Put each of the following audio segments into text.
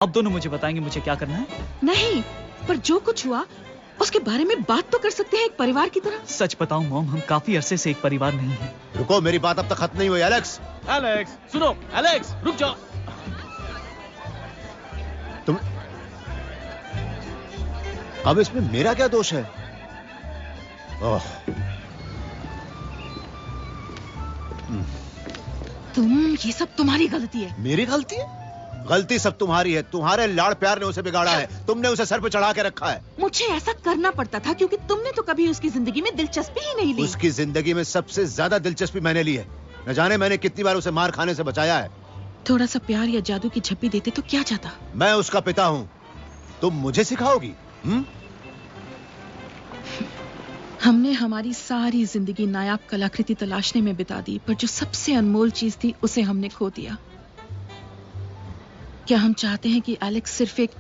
अब दोनों मुझे बताएंगे मुझे क्या करना है? नहीं, पर जो कुछ हुआ उसके बारे में बात तो कर सकते हैं एक परिवार की तरह। सच बताऊं मॉम, हम काफी अरसे से एक परिवार नहीं हैं। रुको, मेरी बात अब तक खत्म नहीं हुई। एलेक्स, एलेक्स सुनो, एलेक्स रुक जाओ। तुम अब इसमें मेरा क्या दोष है? ओह, ये सब तुम्हारी गलती है। मेरी गलती है? गलती सब तुम्हारी है। तुम्हारे लाड़ प्यार ने उसे बिगाड़ा है। तुमने उसे सर पे चढ़ा के रखा है। मुझे ऐसा करना पड़ता था क्योंकि तुमने तो कभी उसकी जिंदगी में दिलचस्पी ही नहीं ली। उसकी जिंदगी में सबसे ज्यादा दिलचस्पी मैंने ली है। न जाने मैंने कितनी बार उसे मार खाने से बचाया है। थोड़ा सा प्यार या जादू की झप्पी देते तो क्या जाता। मैं उसका पिता हूँ, तुम मुझे सिखाओगी? हमने हमारी सारी जिंदगी नायाब कलाकृति तलाशने में बिता दी, पर जो सबसे अनमोल चीज थी उसे हमने खो दिया। क्या हम चाहते हैं कि एलेक्स सिर्फ एक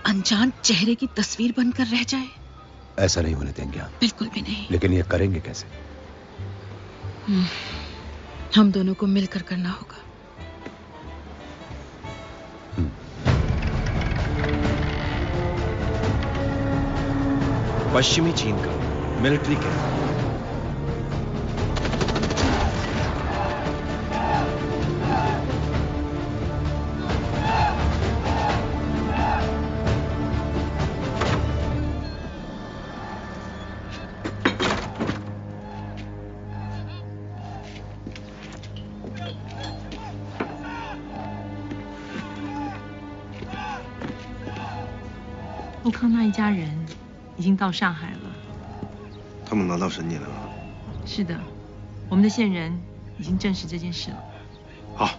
अनजान चेहरे की तस्वीर बनकर रह जाए? ऐसा नहीं होने देंगे हम। बिल्कुल भी नहीं। लेकिन ये करेंगे कैसे? हम दोनों को मिलकर करना होगा। पश्चिमी चीन का मिलिट्री कैंप।欧康那一家人已经到上海了。他们拿到神念了吗？是的，我们的线人已经证实这件事了。好，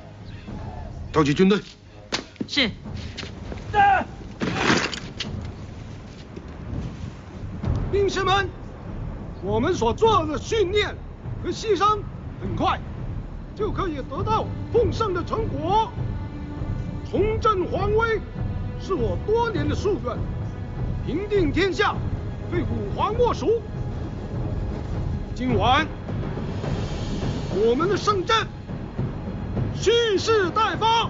召集军队。是。兵士们，我们所做的训练和牺牲，很快就可以得到丰盛的成果。重振皇威是我多年的夙愿，平定天下非吾皇莫属。今晚我们的圣战蓄势待发。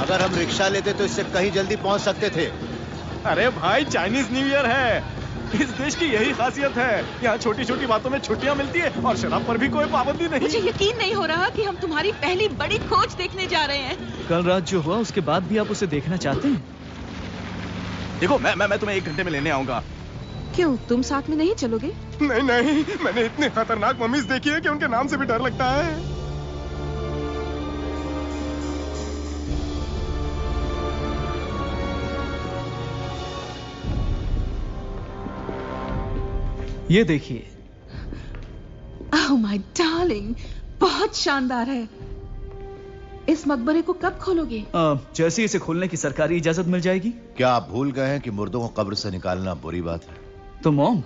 अगर हम रिक्शा लेते तो इससे कहीं जल्दी पहुंच सकते थे। अरे भाई, चाइनीज न्यू ईयर है। इस देश की यही खासियत है, यहाँ छोटी छोटी बातों में छुट्टियाँ मिलती है और शराब पर भी कोई पाबंदी नहीं। मुझे यकीन नहीं हो रहा कि हम तुम्हारी पहली बड़ी खोज देखने जा रहे हैं। कल रात जो हुआ उसके बाद भी आप उसे देखना चाहते हैं? देखो, मैं तुम्हें 1 घंटे में लेने आऊंगा। क्यों, तुम साथ में नहीं चलोगे? नहीं, मैंने इतने खतरनाक मम्मीज देखी है कि उनके नाम से भी डर लगता है। ये देखिए। ओह माय डार्लिंग, बहुत शानदार है। इस मकबरे को कब खोलोगे? जैसे ही इसे खोलने की सरकारी इजाजत मिल जाएगी। क्या आप भूल गए हैं कि मुर्दों को कब्र से निकालना बुरी बात है? तो मॉम,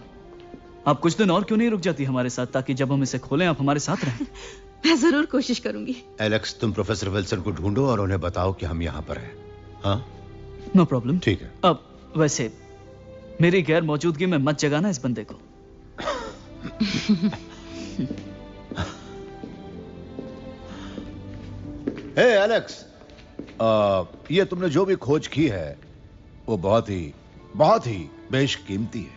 आप कुछ दिन और क्यों नहीं रुक जाती हमारे साथ, ताकि जब हम इसे खोलें आप हमारे साथ रहें? मैं जरूर कोशिश करूंगी। एलेक्स, तुम प्रोफेसर विल्सन को ढूंढो और उन्हें बताओ कि हम यहाँ पर हैं। हाँ, नो प्रॉब्लम। ठीक है। अब वैसे मेरी गैर मौजूदगी में मत जगाना इस बंदे को। हे एलेक्स, ये तुमने जो भी खोज की है वो बहुत ही बेशकीमती है।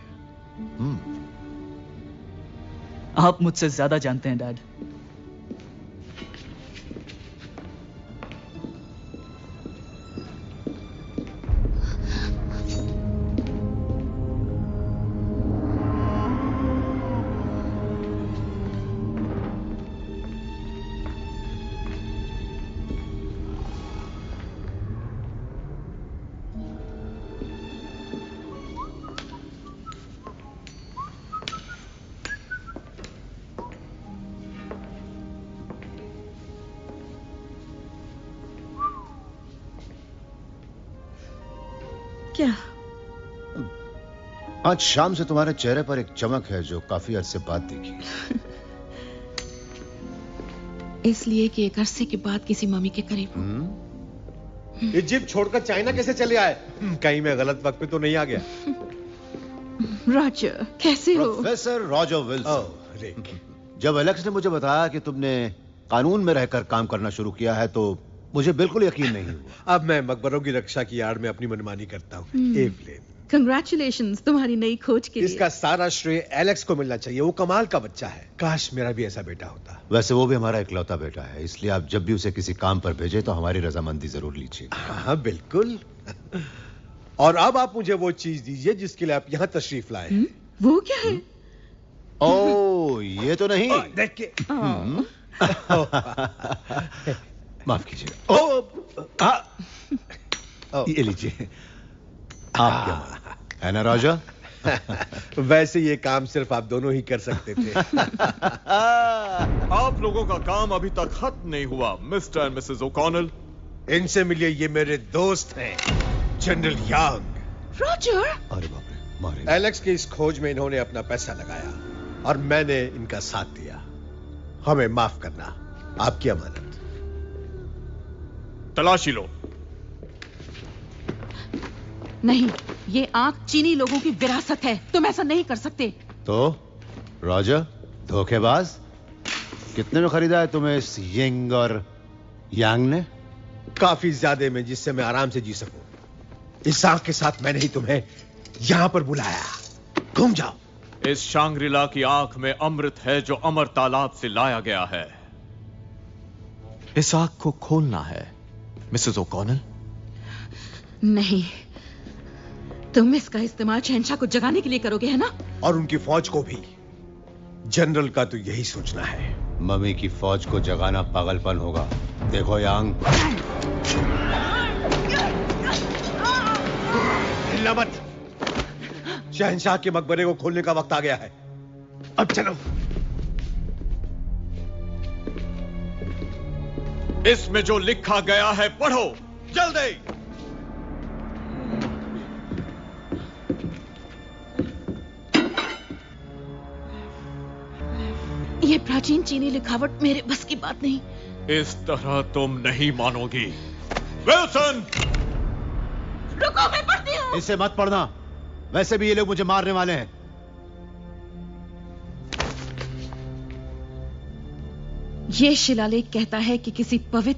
आप मुझसे ज्यादा जानते हैं डैड। क्या? आज शाम से तुम्हारे चेहरे पर एक चमक है जो काफी अरसे बाद देखी। इसलिए कि एक अरसे के बाद किसी मम्मी के करीब हूँ। इजिप्ट छोड़कर चाइना कैसे चले आए? कहीं मैं गलत वक्त पे तो नहीं आ गया? रॉजर, कैसे हो? Professor Roger Wilson. Oh, Rick. जब एलेक्स ने मुझे बताया कि तुमने कानून में रहकर काम करना शुरू किया है तो मुझे बिल्कुल यकीन नहीं हुआ। अब मैं मकबरों की रक्षा की आड़ में अपनी मनमानी करता हूँ। एवलिन, कंग्रेचुलेशंस तुम्हारी नई खोज के लिए। इसका सारा श्रेय एलेक्स को मिलना चाहिए। वो कमाल का बच्चा है। काश मेरा भी ऐसा बेटा होता। वैसे वो भी हमारा इकलौता बेटा है, इसलिए आप जब भी उसे किसी काम पर भेजे तो हमारी रजामंदी जरूर लीजिए। हाँ, बिल्कुल। और अब आप मुझे वो चीज दीजिए जिसके लिए आप यहाँ तशरीफ लाए हैं। वो क्या है? ओह, ये तो नहीं। देख के। माफ कीजिए। ये लीजिए। आप क्या है ना रॉजर? वैसे ये काम सिर्फ आप दोनों ही कर सकते थे। आप लोगों का काम अभी तक खत्म नहीं हुआ, मिस्टर एंड मिसेस ओकॉनल। इनसे मिलिए, ये मेरे दोस्त हैं, जनरल यांग। रॉजर! अरे बाप रे, मारे। एलेक्स की इस खोज में इन्होंने अपना पैसा लगाया और मैंने इनका साथ दिया। हमें माफ करना, आपकी अमानत। तलाशी लो। नहीं, ये आंख चीनी लोगों की विरासत है। तुम ऐसा नहीं कर सकते। तो रॉजर, धोखेबाज, कितने में खरीदा है तुम्हें इस यिंग और यांग ने? काफी ज्यादा में, जिससे मैं आराम से जी सकूं। इस आंख के साथ मैंने ही तुम्हें यहां पर बुलाया। घूम जाओ। इस शांग्रीला की आंख में अमृत है जो अमर तालाब से लाया गया है। इस आंख को खोलना है, मिसेस ओकॉनल। नहीं, तुम इसका इस्तेमाल शहंशाह को जगाने के लिए करोगे, है ना? और उनकी फौज को भी। जनरल का तो यही सोचना है। मम्मी की फौज को जगाना पागलपन होगा। देखो यांग, हिलना मत। शहंशाह के मकबरे को खोलने का वक्त आ गया है। अब चलो। इसमें जो लिखा गया है पढ़ो, जल्दी। ये प्राचीन चीनी लिखावट मेरे बस की बात नहीं। इस तरह तुम नहीं मानोगी। विल्सन! रुको, मैं पढ़ती हूँ। इसे मत पढ़ना, वैसे भी ये लोग मुझे मारने वाले हैं। ये शिलालेख कहता है कि किसी पवित्र